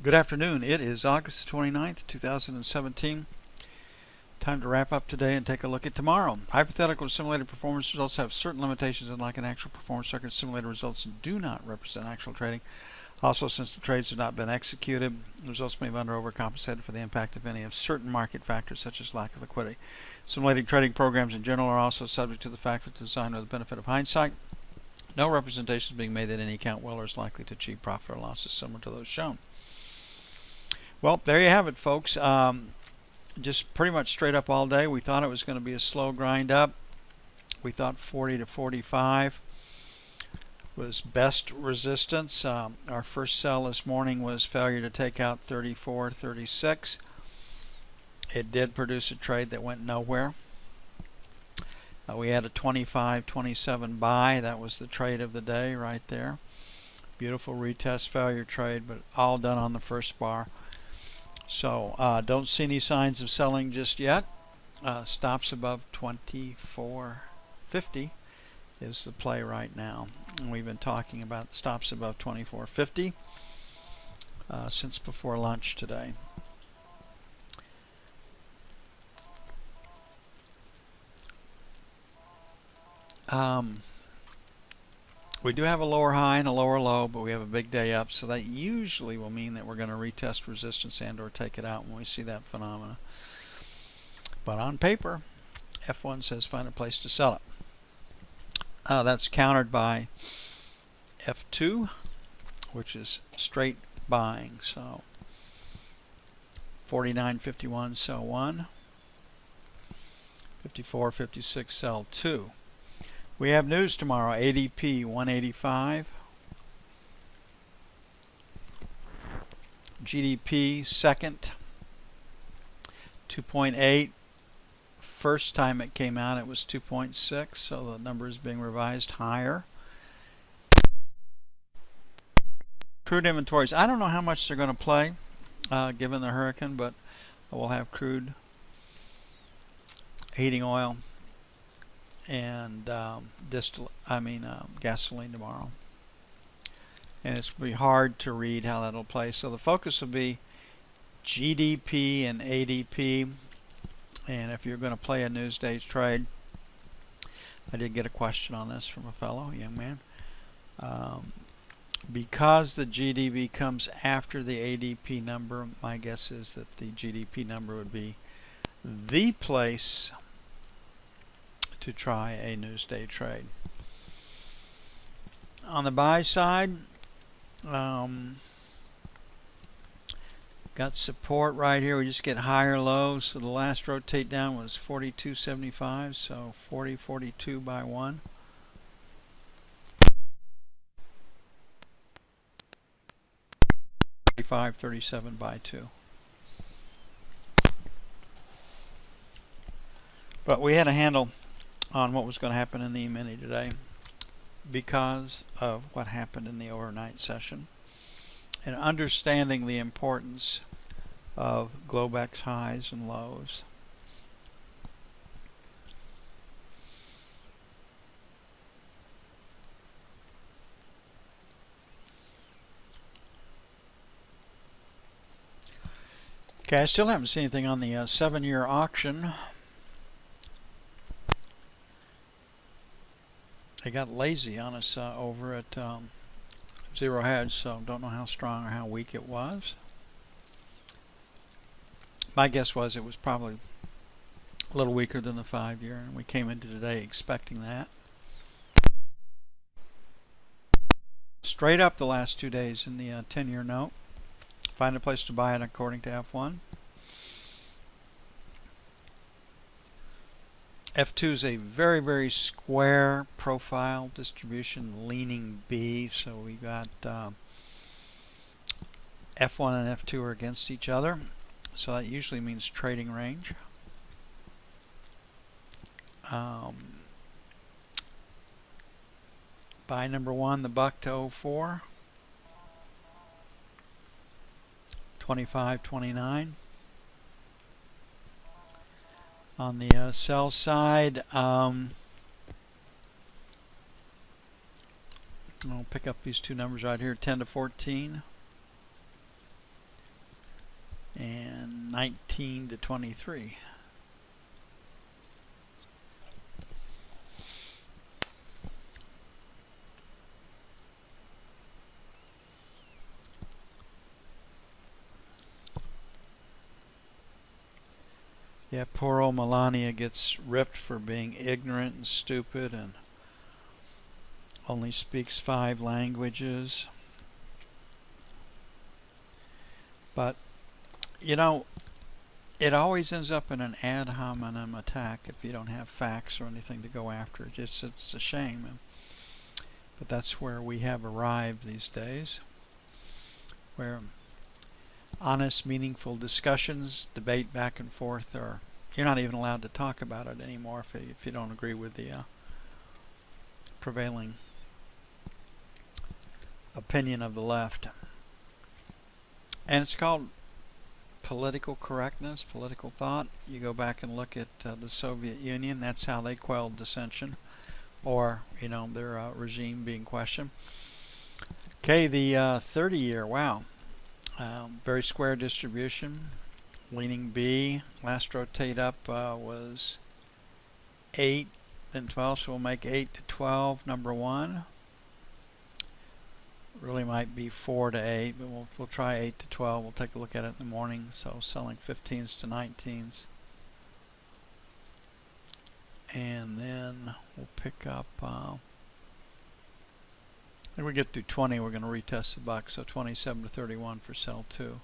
Good afternoon. It is August 29th, 2017. Time to wrap up today and take a look at tomorrow. Hypothetical simulated performance results have certain limitations, and like an actual performance record, simulated results do not represent actual trading. Also, since the trades have not been executed, the results may have under overcompensated for the impact, if any, of certain market factors such as lack of liquidity. Simulating trading programs in general are also subject to the fact that designed with the benefit of hindsight. No representation is being made that any account will or is likely to achieve profit or losses similar to those shown. Well, there you have it, folks. Just pretty much straight up all day. We thought it was going to be a slow grind up. We thought 40 to 45 was best resistance. Our first sell this morning was failure to take out 34.36. It did produce a trade that went nowhere. We had a 25.27 buy. That was the trade of the day right there. Beautiful retest failure trade, but all done on the first bar. So don't see any signs of selling just yet. Stops above 24.50 is the play right now. And we've been talking about stops above 24.50 since before lunch today. We do have a lower high and a lower low, but we have a big day up, so that usually will mean that we're going to retest resistance and or take it out when we see that phenomena. But on paper, F1 says find a place to sell it. That's countered by F2, which is straight buying. So 49.51 sell 1, 54.56 sell 2. We have news tomorrow. ADP 185, GDP second 2.8. First time it came out it was 2.6, so the number is being revised higher. Crude inventories, I don't know how much they're going to play given the hurricane, but we'll have crude, heating oil, and gasoline tomorrow, and it's going to be hard to read how that'll play. So the focus will be GDP and ADP, and if you're going to play a Newsday's trade, I did get a question on this from a fellow young man. Because the GDP comes after the ADP number, my guess is that the GDP number would be the place to try a Newsday trade. On the buy side, got support right here. We just get higher lows. So the last rotate down was 42.75, so 40.42 by 1. $35.37 by 2. But we had a handle on what was going to happen in the E-mini today because of what happened in the overnight session, and understanding the importance of Globex highs and lows. Okay, I still haven't seen anything on the 7-year auction. They got lazy on us over at Zero Hedge, so don't know how strong or how weak it was. My guess was it was probably a little weaker than the 5-year, and we came into today expecting that. Straight up the last 2 days in the 10-year note. Find a place to buy it according to F1. F2 is a very, very square profile distribution, leaning B, so we got F1 and F2 are against each other, so that usually means trading range. Buy number 1, the buck to 04, 25.29. On the sell side, I'll pick up these two numbers right here, 10 to 14. 19 to 23. Yeah, poor old Melania gets ripped for being ignorant and stupid and only speaks 5 languages. But, you know, it always ends up in an ad hominem attack if you don't have facts or anything to go after. It's a shame. But that's where we have arrived these days, where honest, meaningful discussions, debate back and forth, or you're not even allowed to talk about it anymore if you don't agree with the prevailing opinion of the left. And it's called political correctness, political thought. You go back and look at the Soviet Union. That's how they quelled dissension, or their regime being questioned. Okay, the 30-year. Wow. Very square distribution, leaning B. Last rotate up was 8, then 12, so we'll make 8 to 12, number 1. Really might be 4 to 8, but we'll try 8 to 12. We'll take a look at it in the morning. So selling 15s to 19s. And then we'll pick up, and we get through 20, we're going to retest the buck, so 27 to 31 for sell 2.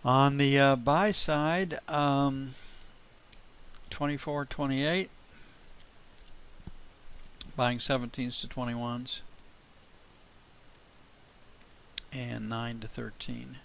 On the buy side, 24, 28, buying 17s to 21s, and 9 to 13.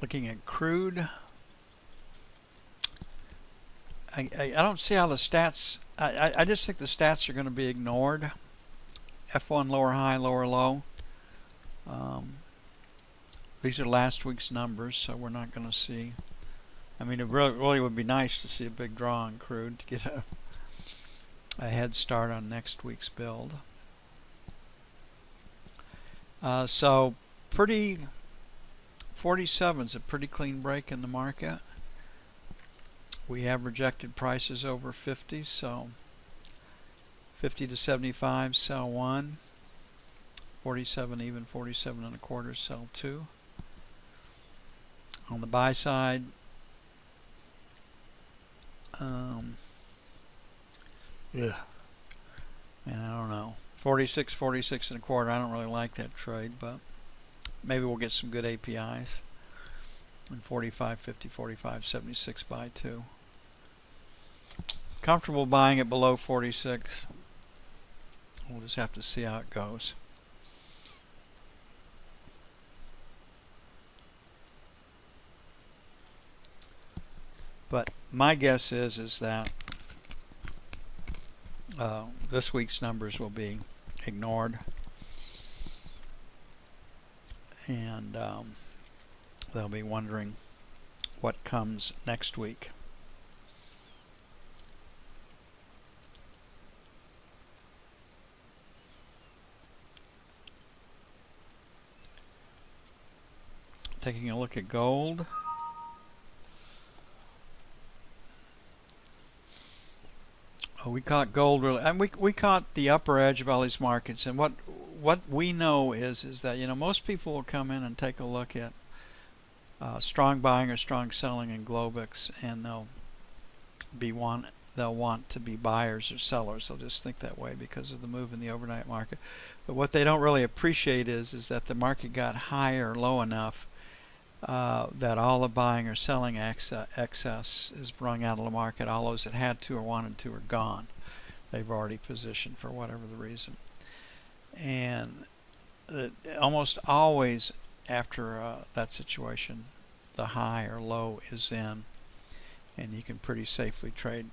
Looking at crude, I don't see how the stats, I just think the stats are going to be ignored. F1 lower high, lower low. These are last week's numbers, so we're not going to see. I mean, it really would be nice to see a big draw on crude to get a head start on next week's build. So pretty 47 is a pretty clean break in the market. We have rejected prices over 50, so 50 to 75 sell 1, 47 even, 47 and a quarter sell 2. On the buy side, man, I don't know, 46, 46 and a quarter. I don't really like that trade, but maybe we'll get some good APIs. And 45, 50, 45, 76 buy 2. Comfortable buying it below 46. We'll just have to see how it goes. But my guess is that this week's numbers will be ignored, and they'll be wondering what comes next week. Taking a look at gold. We caught gold really, and we caught the upper edge of all these markets. And what we know is that most people will come in and take a look at strong buying or strong selling in Globex, and they'll want to be buyers or sellers. They'll just think that way because of the move in the overnight market. But what they don't really appreciate is that the market got high or low enough that all the buying or selling excess is wrung out of the market. All those that had to or wanted to are gone. They've already positioned for whatever the reason. And almost always after that situation, the high or low is in, and you can pretty safely trade,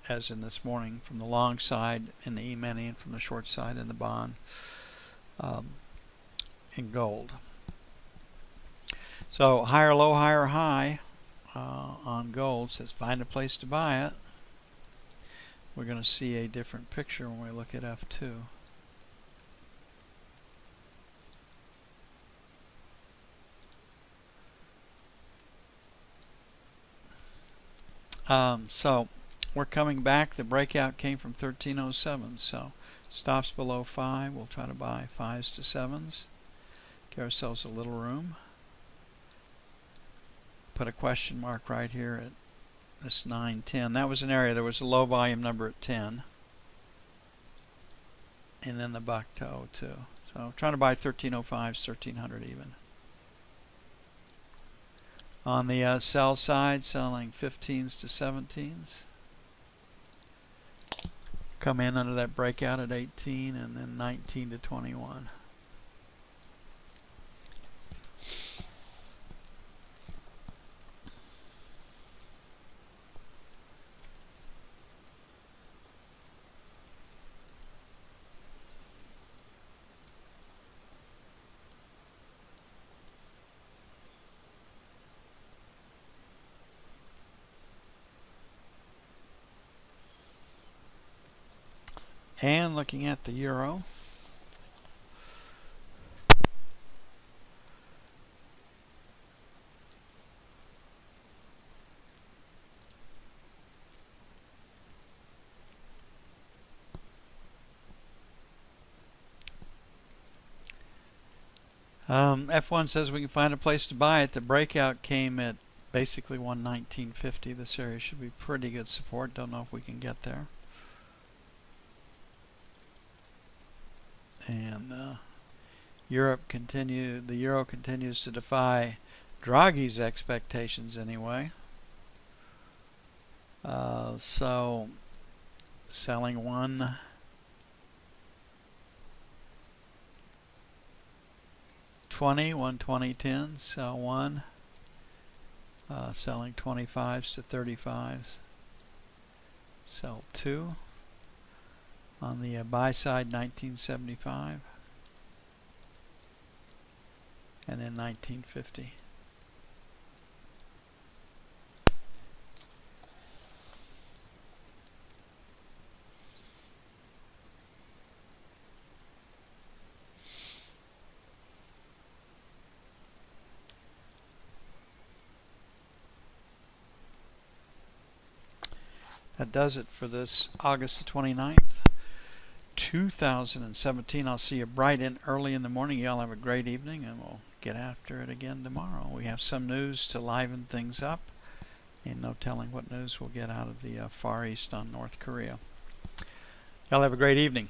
as in this morning, from the long side in the E-mini and from the short side in the bond in gold. So higher low, higher high on gold says find a place to buy it. We're going to see a different picture when we look at F2. So we're coming back. The breakout came from 1307, so stops below 5. We'll try to buy 5s to 7s. Give ourselves a little room. Put a question mark right here at this 910. That was an area. There was a low volume number at 10. And then the buck to 02. So trying to buy 1305s, 1300 even. On the sell side, selling 15s to 17s. Come in under that breakout at 18 and then 19 to 21. And looking at the euro, F1 says we can find a place to buy it. The breakout came at basically 119.50. This area should be pretty good support. Don't know if we can get there. And the euro continues to defy Draghi's expectations anyway. So selling 120.10, sell 1. Selling 25s to 35s, sell 2. On the buy side, 1975, and then 1950. That does it for this August the 29th. 2017. I'll see you bright and early in the morning. Y'all have a great evening, and we'll get after it again tomorrow. We have some news to liven things up, and no telling what news we'll get out of the Far East on North Korea. Y'all have a great evening.